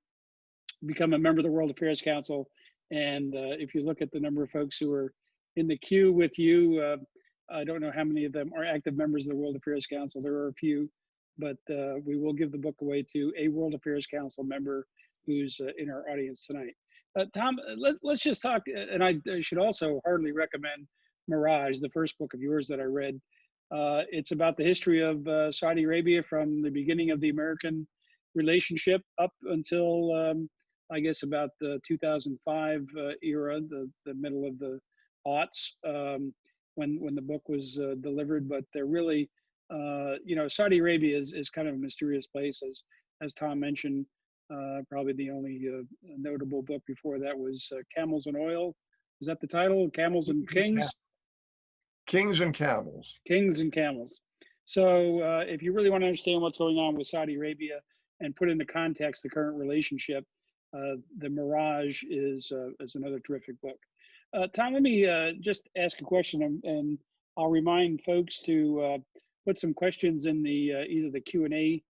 become a member of the World Affairs Council. And if you look at the number of folks who are in the queue with you, I don't know how many of them are active members of the World Affairs Council. There are a few, but we will give the book away to a World Affairs Council member who's in our audience tonight. Tom, let's just talk, and I should also heartily recommend Mirage, the first book of yours that I read. It's about the history of Saudi Arabia from the beginning of the American relationship up until I guess about the 2005 era, the middle of the aughts, when the book was delivered. But they're really, Saudi Arabia is kind of a mysterious place, as Tom mentioned. Probably the only notable book before that was Camels and Oil. Is that the title? Camels and Kings? Kings and Camels. Kings and Camels. So if you really want to understand what's going on with Saudi Arabia and put into context the current relationship, the Mirage is another terrific book. Tom, let me just ask a question, and I'll remind folks to put some questions in the either the Q&A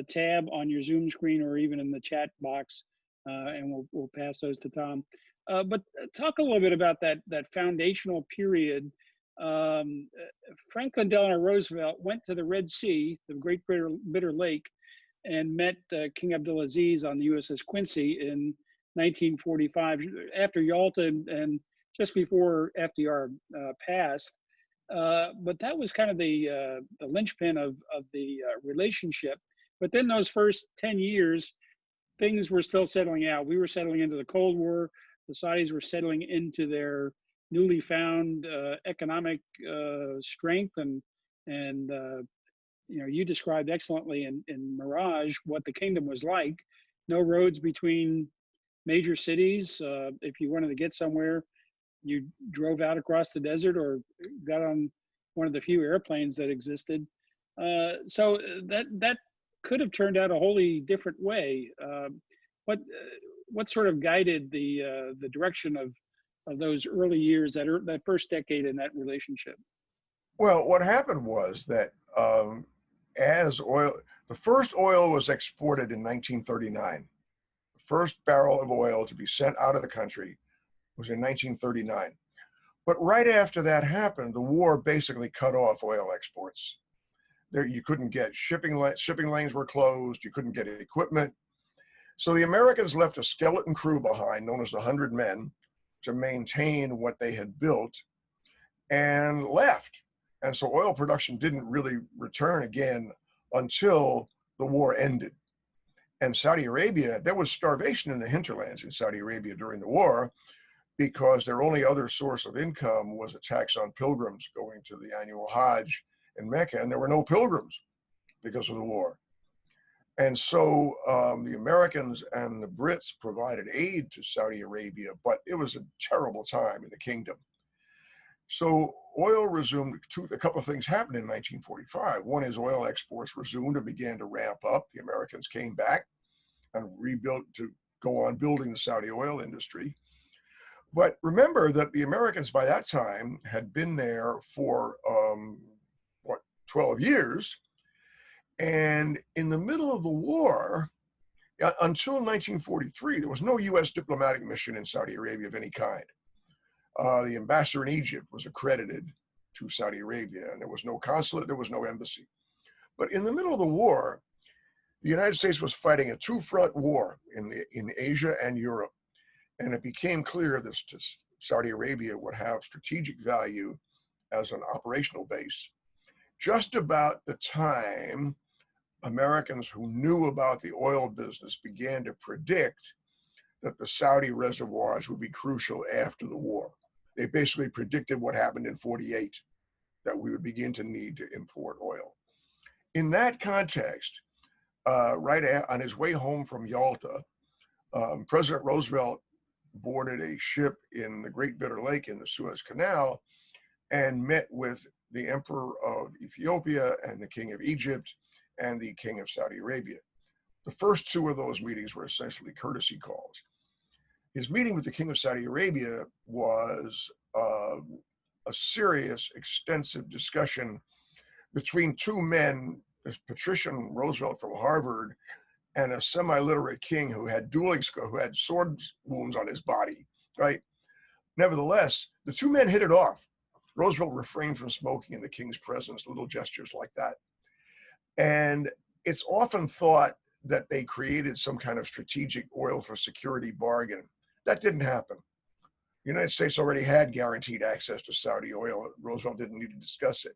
tab on your Zoom screen or even in the chat box, and we'll pass those to Tom. But talk a little bit about that foundational period. Franklin Delano Roosevelt went to the Red Sea, the Great Bitter Lake, and met King Abdulaziz on the USS Quincy in 1945, after Yalta and just before FDR passed. But that was kind of the linchpin of the relationship. But then those first 10 years, things were still settling out. We were settling into the Cold War. The Saudis were settling into their newly found economic strength, and you described excellently in Mirage what the kingdom was like. No roads between major cities. If you wanted to get somewhere, you drove out across the desert or got on one of the few airplanes that existed. So that could have turned out a wholly different way. What sort of guided the direction of those early years, that first decade in that relationship? Well, what happened was that as oil, the first oil was exported in 1939. The first barrel of oil to be sent out of the country was in 1939. But right after that happened, the war basically cut off oil exports. There, you couldn't get shipping lanes were closed. You couldn't get equipment. So the Americans left a skeleton crew behind, known as the 100 Men, to maintain what they had built, and left. And so oil production didn't really return again until the war ended. And Saudi Arabia, there was starvation in the hinterlands in Saudi Arabia during the war, because their only other source of income was a tax on pilgrims going to the annual Hajj in Mecca, and there were no pilgrims because of the war. And so the Americans and the Brits provided aid to Saudi Arabia, but it was a terrible time in the kingdom. So oil resumed. A couple of things happened in 1945. One is oil exports resumed and began to ramp up. The Americans came back and rebuilt to go on building the Saudi oil industry. But remember that the Americans by that time had been there for 12 years. And in the middle of the war, until 1943, there was no US diplomatic mission in Saudi Arabia of any kind. The ambassador in Egypt was accredited to Saudi Arabia, and there was no consulate, there was no embassy. But in the middle of the war, the United States was fighting a two-front war in Asia and Europe. And it became clear that Saudi Arabia would have strategic value as an operational base. just about the time Americans who knew about the oil business began to predict that the Saudi reservoirs would be crucial after the war. They basically predicted what happened in 48, that we would begin to need to import oil. In that context, on his way home from Yalta, President Roosevelt boarded a ship in the Great Bitter Lake in the Suez Canal and met with the Emperor of Ethiopia and the King of Egypt and the King of Saudi Arabia. The first two of those meetings were essentially courtesy calls. His meeting with the King of Saudi Arabia was a serious, extensive discussion between two men, this patrician Roosevelt from Harvard and a semi-literate king who had who had sword wounds on his body, right? Nevertheless, the two men hit it off. Roosevelt refrained from smoking in the king's presence, little gestures like that. And it's often thought that they created some kind of strategic oil for security bargain. That didn't happen. The United States already had guaranteed access to Saudi oil. Roosevelt didn't need to discuss it.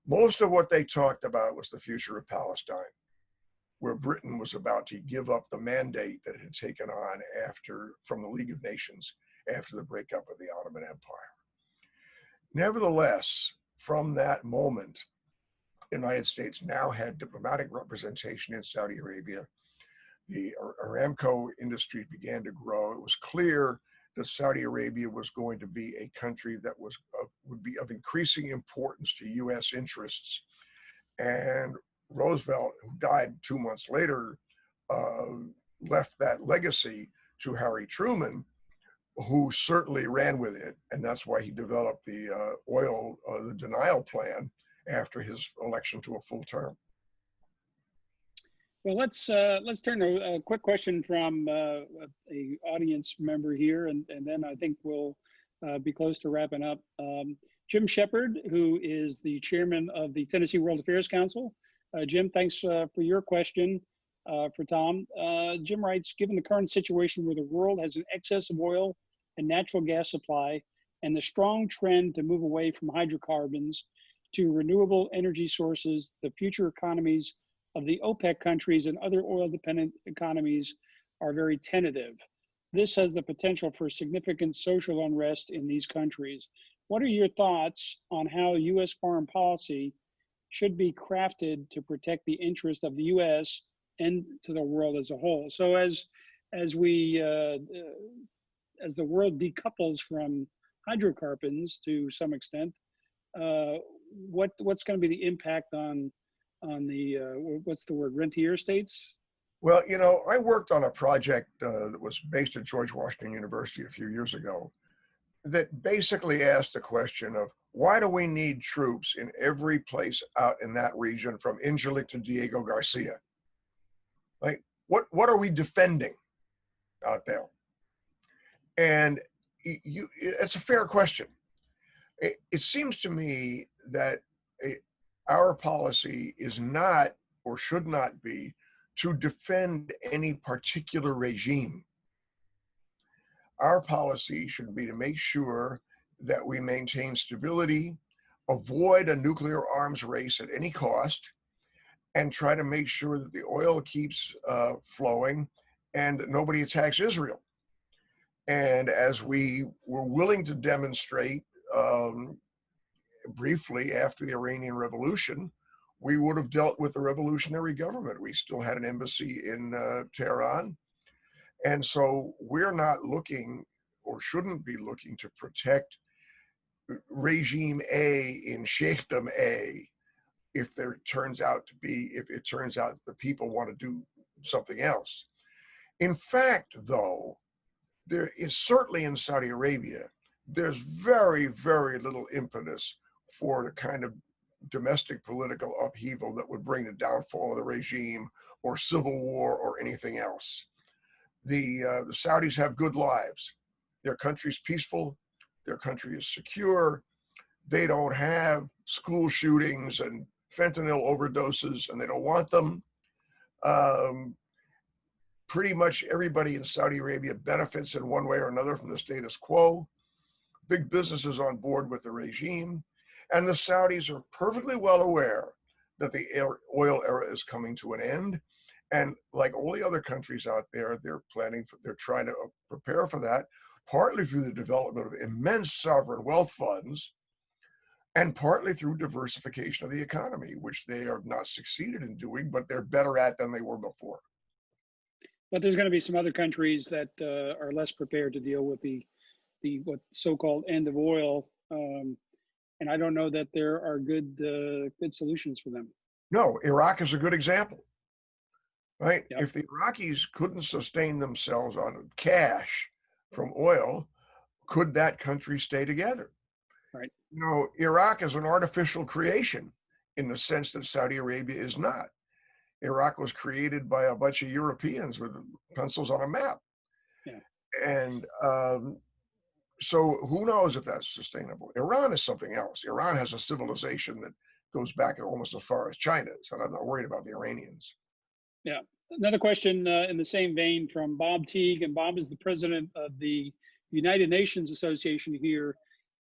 Most of what they talked about was the future of Palestine, where Britain was about to give up the mandate that it had taken on from the League of Nations after the breakup of the Ottoman Empire. Nevertheless, from that moment, the United States now had diplomatic representation in Saudi Arabia. The Aramco industry began to grow. It was clear that Saudi Arabia was going to be a country that would be of increasing importance to U.S. interests. And Roosevelt, who died 2 months later, left that legacy to Harry Truman, who certainly ran with it. And that's why he developed the the denial plan after his election to a full term. Well, let's turn to a quick question from a audience member here, and then I think we'll be close to wrapping up. Jim Shepard, who is the chairman of the Tennessee World Affairs Council. Jim, thanks for your question for Tom. Jim writes, given the current situation where the world has an excess of oil and natural gas supply and the strong trend to move away from hydrocarbons to renewable energy sources, the future economies of the OPEC countries and other oil-dependent economies are very tentative. This has the potential for significant social unrest in these countries. What are your thoughts on how U.S. foreign policy should be crafted to protect the interest of the U.S. and to the world as a whole? So as the world decouples from hydrocarbons to some extent, what's going to be the impact on the what's the word, rentier states? Well, I worked on a project that was based at George Washington University a few years ago that basically asked the question of why do we need troops in every place out in that region from Incirlik to Diego Garcia? Like, what are we defending out there? And it's a fair question. It seems to me that our policy is not, or should not be, to defend any particular regime. Our policy should be to make sure that we maintain stability, avoid a nuclear arms race at any cost, and try to make sure that the oil keeps flowing and nobody attacks Israel. And as we were willing to demonstrate briefly after the Iranian Revolution, we would have dealt with the revolutionary government. We still had an embassy in Tehran. And so we're not looking, or shouldn't be looking, to protect regime A in Sheikhdom A if it turns out that the people want to do something else. In fact, though, there is certainly in Saudi Arabia, there's very, very little impetus for the kind of domestic political upheaval that would bring the downfall of the regime or civil war or anything else. The Saudis have good lives. Their country's peaceful. Their country is secure. They don't have school shootings and fentanyl overdoses, and they don't want them. Pretty much everybody in Saudi Arabia benefits in one way or another from the status quo. Big business is on board with the regime. And the Saudis are perfectly well aware that the oil era is coming to an end. And like all the other countries out there, they're trying to prepare for that, partly through the development of immense sovereign wealth funds and partly through diversification of the economy, which they have not succeeded in doing, but they're better at than they were before. But there's going to be some other countries that are less prepared to deal with the what so-called end of oil, and I don't know that there are good solutions for them. No, Iraq is a good example, right? Yep. If the Iraqis couldn't sustain themselves on cash from oil, could that country stay together? Right. You know, Iraq is an artificial creation in the sense that Saudi Arabia is not. Iraq was created by a bunch of Europeans with pencils on a map. Yeah. And so who knows if that's sustainable? Iran is something else. Iran has a civilization that goes back almost as far as China's, and I'm not worried about the Iranians. Yeah. Another question in the same vein from Bob Teague, and Bob is the president of the United Nations Association here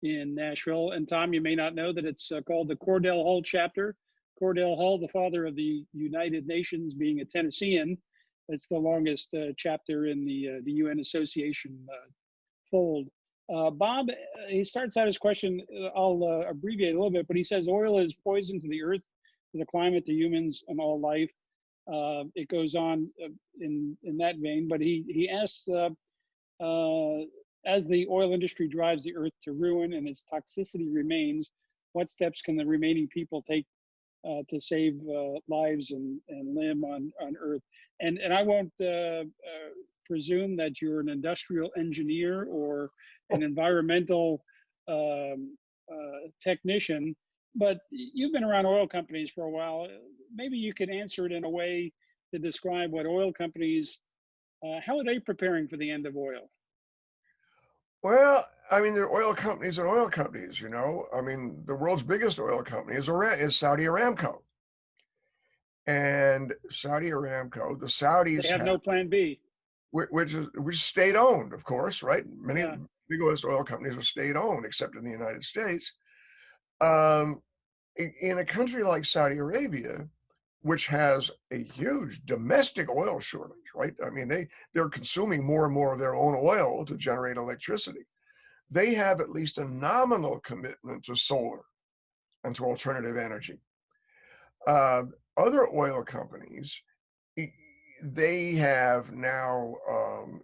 in Nashville. And Tom, you may not know that it's called the Cordell Hull chapter. Cordell Hull, the father of the United Nations, being a Tennessean. It's the longest chapter in the UN Association fold. Bob, he starts out his question, I'll abbreviate a little bit, but he says oil is poison to the earth, to the climate, to humans, and all life. It goes on in that vein, but he asks, as the oil industry drives the earth to ruin and its toxicity remains, what steps can the remaining people take to save lives and limb on earth? And I won't presume that you're an industrial engineer or an environmental technician, but you've been around oil companies for a while. Maybe you could answer it in a way to describe what oil companies, how are they preparing for the end of oil? Well, I mean, there are oil companies and oil companies, you know. I mean, the world's biggest oil company is Saudi Aramco. And Saudi Aramco, the Saudis They have no plan B. which is state owned, of course, right? Many Yeah. big oil companies are state owned, except in the United States. In a country like Saudi Arabia, which has a huge domestic oil shortage, right? I mean, they're consuming more and more of their own oil to generate electricity. They have at least a nominal commitment to solar and to alternative energy. Other oil companies, they have now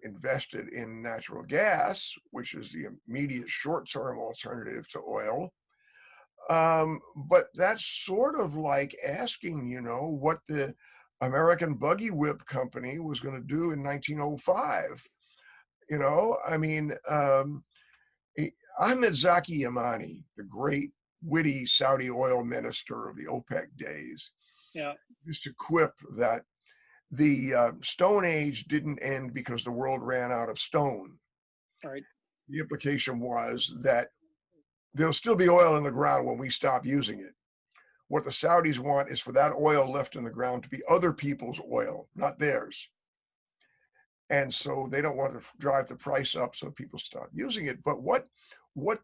invested in natural gas, which is the immediate short-term alternative to oil. But that's sort of like asking, you know, what the American Buggy Whip Company was going to do in 1905. You know, I mean, Ahmed Zaki Yamani, the great witty Saudi oil minister of the OPEC days, Yeah. used to quip that the Stone Age didn't end because the world ran out of stone. All right. The implication was that there'll still be oil in the ground when we stop using it. What the Saudis want is for that oil left in the ground to be other people's oil, not theirs. And so they don't want to drive the price up so people stop using it. But what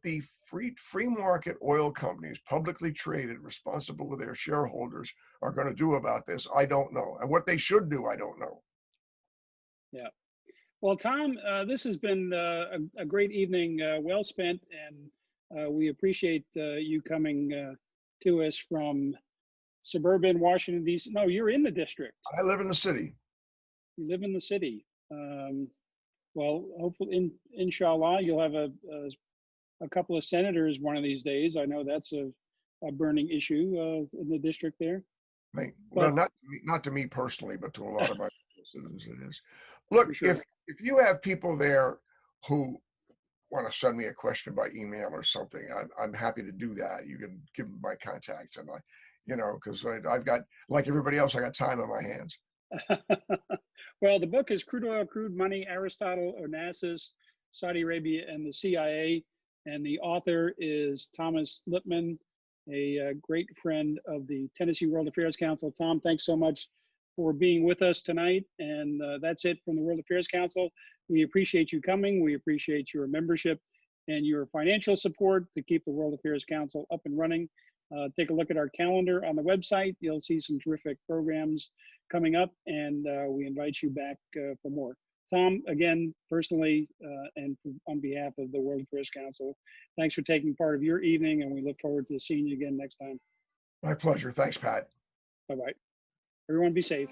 the free market oil companies, publicly traded, responsible to their shareholders, are going to do about this, I don't know. And what they should do, I don't know. Yeah. Well, Tom, this has been a great evening, well spent, and we appreciate you coming to us from suburban Washington, D.C. No, you're in the district. I live in the city. You live in the city. Well, hopefully, inshallah, you'll have a couple of senators one of these days. I know that's a burning issue in the district there. Well, not to me personally, but to a lot of my citizens, it is. Look, sure. if you have people there who want to send me a question by email or something, I'm happy to do that. You can give them my contacts, and because I've got, like everybody else, I got time on my hands. Well, the book is Crude Oil, Crude Money, Aristotle, Onassis, Saudi Arabia, and the CIA. And the author is Thomas Lippman, a great friend of the Tennessee World Affairs Council. Tom, thanks so much for being with us tonight. And that's it from the World Affairs Council. We appreciate you coming. We appreciate your membership. and your financial support to keep the World Affairs Council up and running. Take a look at our calendar on the website. You'll see some terrific programs coming up, and we invite you back for more. Tom, again, personally, and on behalf of the World Affairs Council, thanks for taking part of your evening, and we look forward to seeing you again next time. My pleasure. Thanks, Pat. Bye-bye. Everyone be safe.